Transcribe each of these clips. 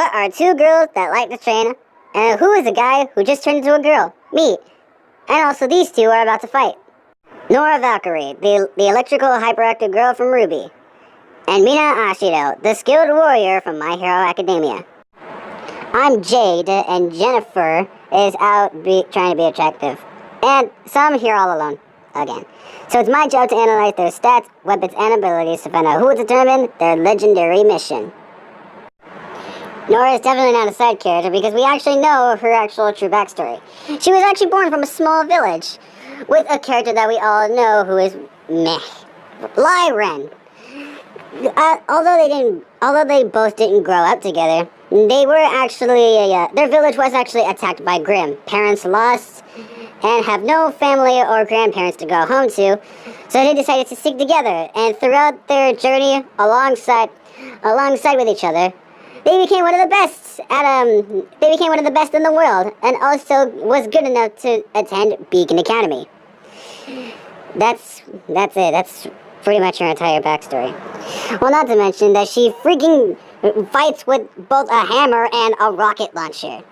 What are two girls that like to train? And who is the guy who just turned into a girl? Me. And also these two are about to fight. Nora Valkyrie, the electrical hyperactive girl from Ruby. And Mina Ashido, the skilled warrior from My Hero Academia. I'm Jade, and Jennifer is out trying to be attractive. And so I'm here all alone. Again. So it's my job to analyze their stats, weapons, and abilities to find out who will determine their legendary mission. Nora is definitely not a side character because we actually know her actual true backstory. She was actually born from a small village with a character that we all know who is meh. Lyren. Although they both didn't grow up together, they were actually, their village was actually attacked by Grimm. Parents lost and have no family or grandparents to go home to, so they decided to stick together. And throughout their journey alongside with each other, they became one of the best in the world, and also was good enough to attend Beacon Academy. That's it. That's pretty much her entire backstory. Well, not to mention that she freaking fights with both a hammer and a rocket launcher.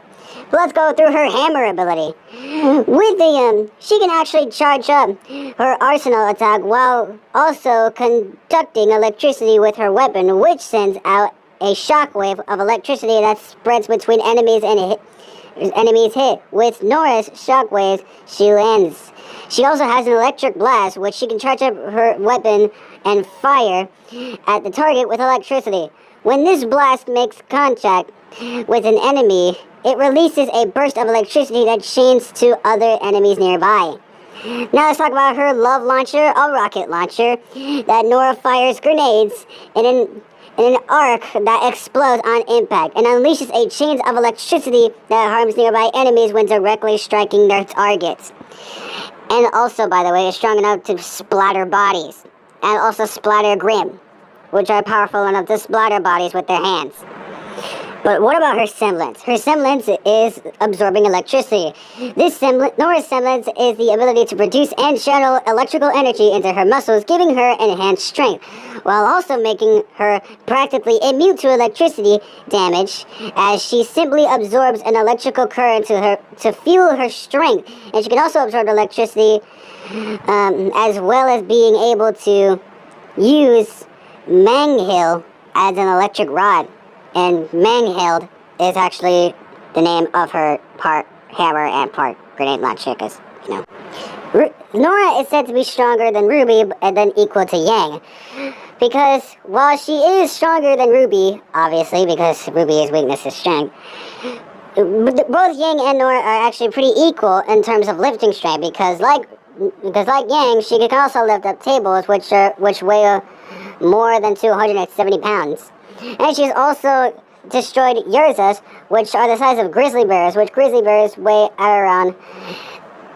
Let's go through her hammer ability. With she can actually charge up her arsenal attack while also conducting electricity with her weapon, which sends out a shockwave of electricity that spreads between enemies hit. With Nora's shockwaves, she lands. She also has an electric blast, which she can charge up her weapon and fire at the target with electricity. When this blast makes contact with an enemy, it releases a burst of electricity that chains to other enemies nearby. Now let's talk about her love launcher, a rocket launcher that Nora fires grenades in an arc that explodes on impact and unleashes a chain of electricity that harms nearby enemies when directly striking their targets. And also, by the way, is strong enough to splatter bodies and also splatter Grimm, which are powerful enough to splatter bodies with their hands. But what about her semblance? Her semblance is absorbing electricity. Nora's semblance is the ability to produce and channel electrical energy into her muscles, giving her enhanced strength, while also making her practically immune to electricity damage, as she simply absorbs an electrical current to fuel her strength. And she can also absorb electricity, as well as being able to use Manghil as an electric rod. And Mangheld is actually the name of her part hammer and part grenade launcher, because, Nora is said to be stronger than Ruby and then equal to Yang. Because while she is stronger than Ruby, obviously, because Ruby's weakness is strength, both Yang and Nora are actually pretty equal in terms of lifting strength, because like Yang, she can also lift up tables which weigh more than 270 pounds. And she's also destroyed Yurzas, which are the size of grizzly bears, which grizzly bears weigh at around,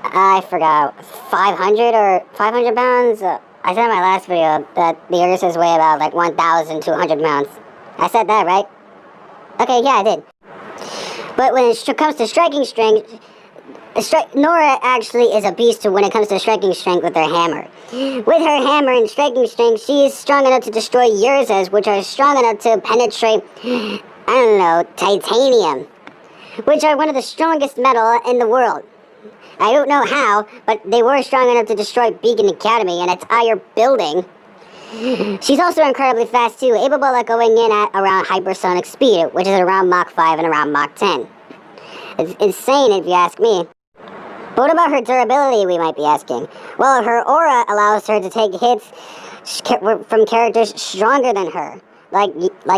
I forgot, 500 pounds? I said in my last video that the Yurzas weigh about like 1,200 pounds. I said that, right? Okay, yeah, I did. But when it comes to striking strength, Nora actually is a beast when it comes to striking strength with her hammer. With her hammer and striking strength, she is strong enough to destroy Yurzas, which are strong enough to penetrate, titanium, which are one of the strongest metal in the world. I don't know how, but they were strong enough to destroy Beacon Academy and its entire building. She's also incredibly fast too, able at going in at around hypersonic speed, which is around Mach 5 and around Mach 10. It's insane if you ask me. But what about her durability, we might be asking? Well, her aura allows her to take hits from characters stronger than her, like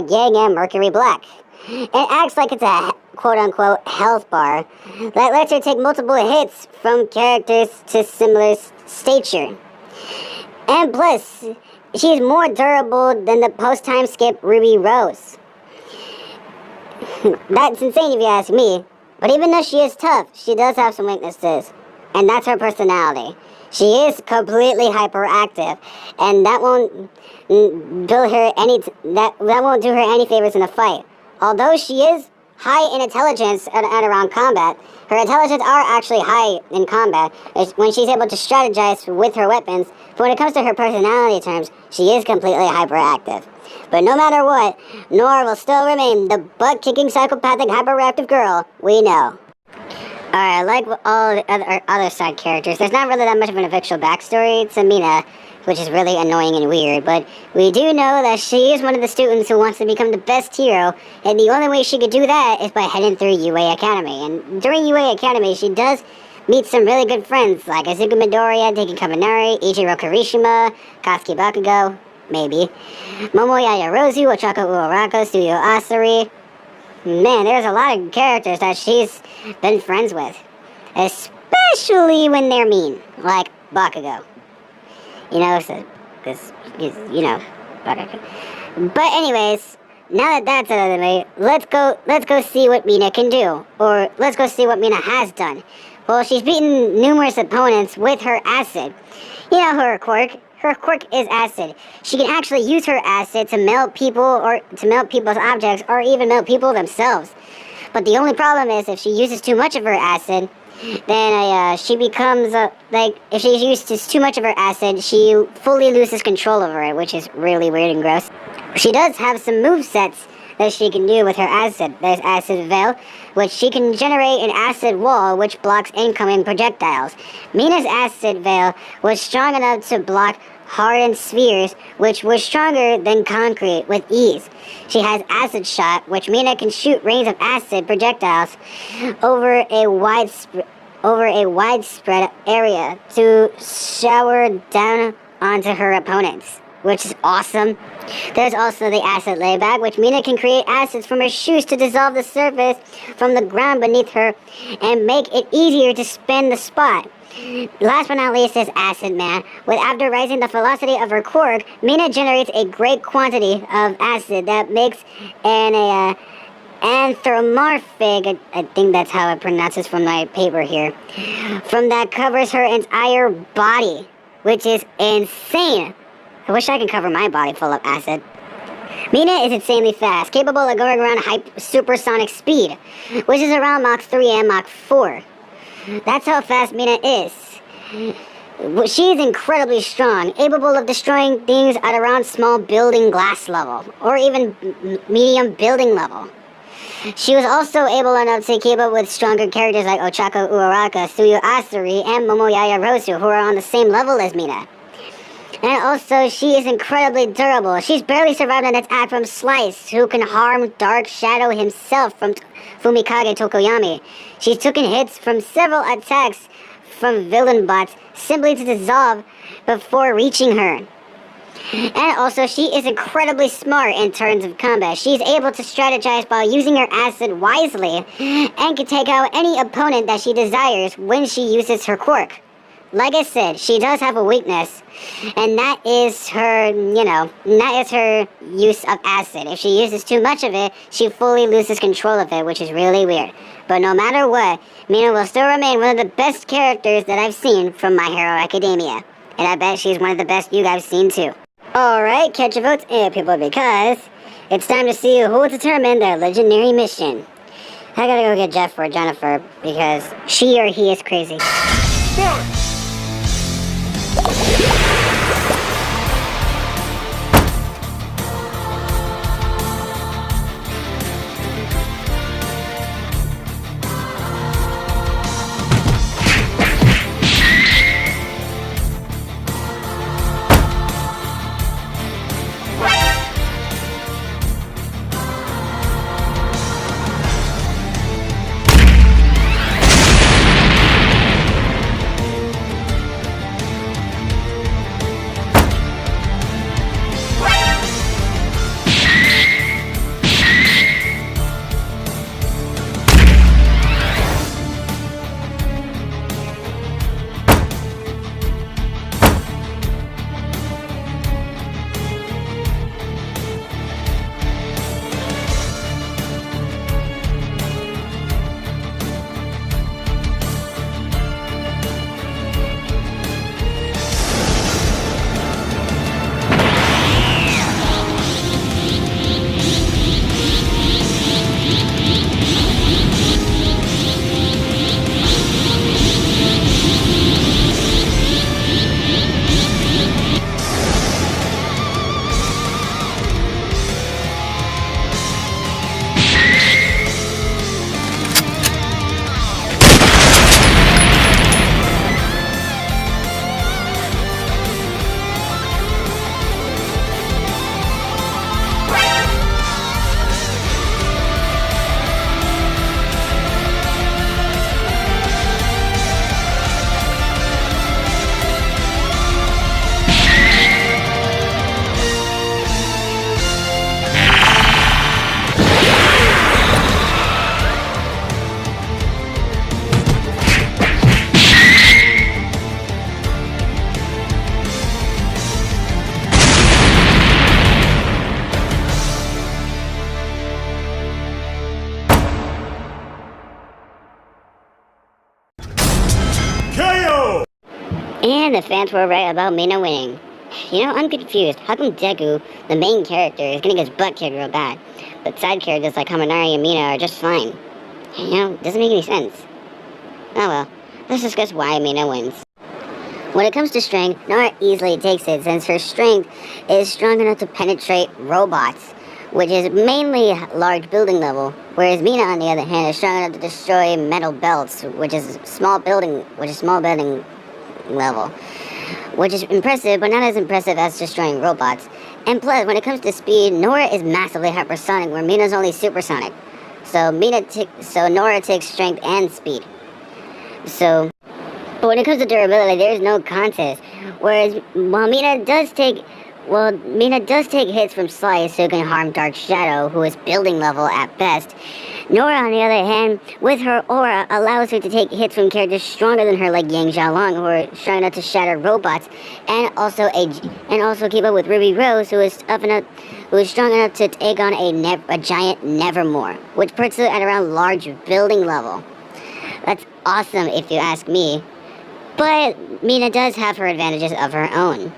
Yang and Mercury Black. It acts like it's a quote-unquote health bar that lets her take multiple hits from characters to similar stature. And plus, she's more durable than the post-time skip Ruby Rose. That's insane if you ask me. But even though she is tough, she does have some weaknesses, and that's her personality. She is completely hyperactive, and that won't do her any favors in a fight. Although she is high in intelligence and around combat, her intelligence are actually high in combat when she's able to strategize with her weapons. But when it comes to her personality terms, she is completely hyperactive. But no matter what, Nora will still remain the butt-kicking psychopathic hyperactive girl we know. Alright, like all the other side characters, there's not really that much of an official backstory to Mina, which is really annoying and weird, but we do know that she is one of the students who wants to become the best hero, and the only way she could do that is by heading through UA Academy. And during UA Academy, she does meet some really good friends, like Izuku Midoriya, Teiki Kaminari, Ichiro Kirishima, Katsuki Bakugo, maybe, Momoyaya Rosu, Ochako Uraraka, Studio Asari. Man, there's a lot of characters that she's been friends with, especially when they're mean, like Bakugo. You know, because you know, Bakugo. But anyways, now that that's out of the way, let's go see what Mina can do, or let's go see what Mina has done. Well, she's beaten numerous opponents with her acid. You know her quirk. Her quirk is acid. She can actually use her acid to melt people, or to melt people's objects, or even melt people themselves. But the only problem is if she uses too much of her acid, then she becomes, if she uses too much of her acid, she fully loses control over it, which is really weird and gross. She does have some movesets that she can do with her acid. There's Acid Veil, which she can generate an acid wall which blocks incoming projectiles. Mina's Acid Veil was strong enough to block hardened spheres, which were stronger than concrete with ease. She has Acid Shot, which Mina can shoot rings of acid projectiles over a widespread area to shower down onto her opponents, which is awesome. There's also the Acid Layback, which Mina can create acids from her shoes to dissolve the surface from the ground beneath her and make it easier to spin the spot. Last but not least is Acid Man. After raising the velocity of her quirk, Mina generates a great quantity of acid that makes an anthropomorphic, I think that's how it pronounces from my paper here, from that covers her entire body, which is insane. I wish I could cover my body full of acid. Mina is insanely fast, capable of going around supersonic speed, which is around Mach 3 and Mach 4. That's how fast Mina is. She is incredibly strong, capable of destroying things at around small building glass level, or even medium building level. She was also able enough to keep up with stronger characters like Ochako Uraraka, Tsuyu Asari, and Momoyaya Rosu, who are on the same level as Mina. And also, she is incredibly durable. She's barely survived an attack from Slice, who can harm Dark Shadow himself from Fumikage Tokoyami. She's taken hits from several attacks from villain bots simply to dissolve before reaching her. And also, she is incredibly smart in terms of combat. She's able to strategize while using her acid wisely and can take out any opponent that she desires when she uses her quirk. Like I said, she does have a weakness, and that is her, use of acid. If she uses too much of it, she fully loses control of it, which is really weird. But no matter what, Mina will still remain one of the best characters that I've seen from My Hero Academia. And I bet she's one of the best you guys seen too. Alright, catch your votes in, people, because it's time to see who will determine their legendary mission. I gotta go get Jeff or Jennifer, because she or he is crazy. And the fans were right about Mina winning. You know, I'm confused. How come Deku, the main character, is getting his butt kicked real bad, but side characters like Kaminari and Mina are just fine? You know, it doesn't make any sense. Oh well, let's discuss why Mina wins. When it comes to strength, Nora easily takes it since her strength is strong enough to penetrate robots, which is mainly large building level, whereas Mina, on the other hand, is strong enough to destroy metal belts, which is small building level, which is impressive, but not as impressive as destroying robots. And plus, when it comes to speed, Nora is massively hypersonic, where Mina's only supersonic. So Nora takes strength and speed. But when it comes to durability, there is no contest. Whereas while Mina does take hits from Slice, who can harm Dark Shadow, who is building level at best. Nora, on the other hand, with her aura, allows her to take hits from characters stronger than her, like Yang Xiaolong, who are strong enough to shatter robots, and also keep up with Ruby Rose, who is strong enough to take on a giant Nevermore, which puts her at around large building level. That's awesome, if you ask me. But Mina does have her advantages of her own.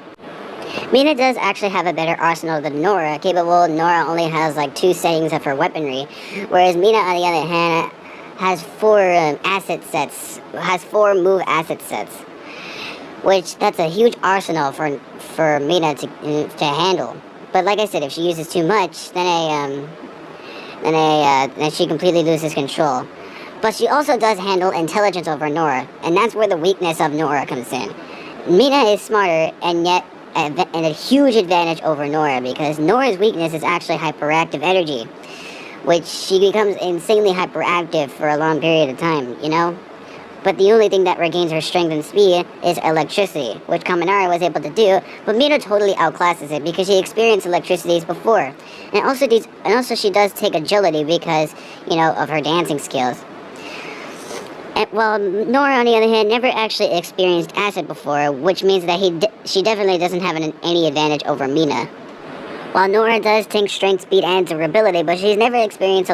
Mina does actually have a better arsenal than Nora. Nora only has like 2 settings of her weaponry, whereas Mina, on the other hand, has 4 move asset sets, which that's a huge arsenal for Mina to handle. But like I said, if she uses too much, then she completely loses control. But she also does handle intelligence over Nora, and that's where the weakness of Nora comes in. Mina is smarter, and yet a huge advantage over Nora, because Nora's weakness is actually hyperactive energy, which she becomes insanely hyperactive for a long period of time, you know? But the only thing that regains her strength and speed is electricity, which Kaminari was able to do, but Mina totally outclasses it because she experienced electricities before. And also she does take agility because, you know, of her dancing skills. While Nora, on the other hand, never actually experienced acid before, which means that she definitely doesn't have any advantage over Mina. While Nora does take strength, speed, and durability, but she's never experienced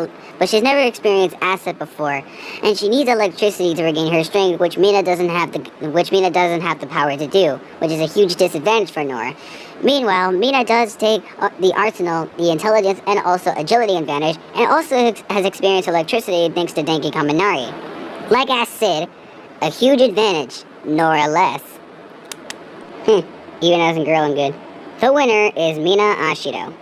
acid before, and she needs electricity to regain her strength, which Mina doesn't have the power to do, which is a huge disadvantage for Nora. Meanwhile, Mina does take the arsenal, the intelligence, and also agility advantage, and also has experienced electricity thanks to Denki Kaminari. Like I said, a huge advantage, Nora less. Even as a girl, I'm good. The winner is Mina Ashido.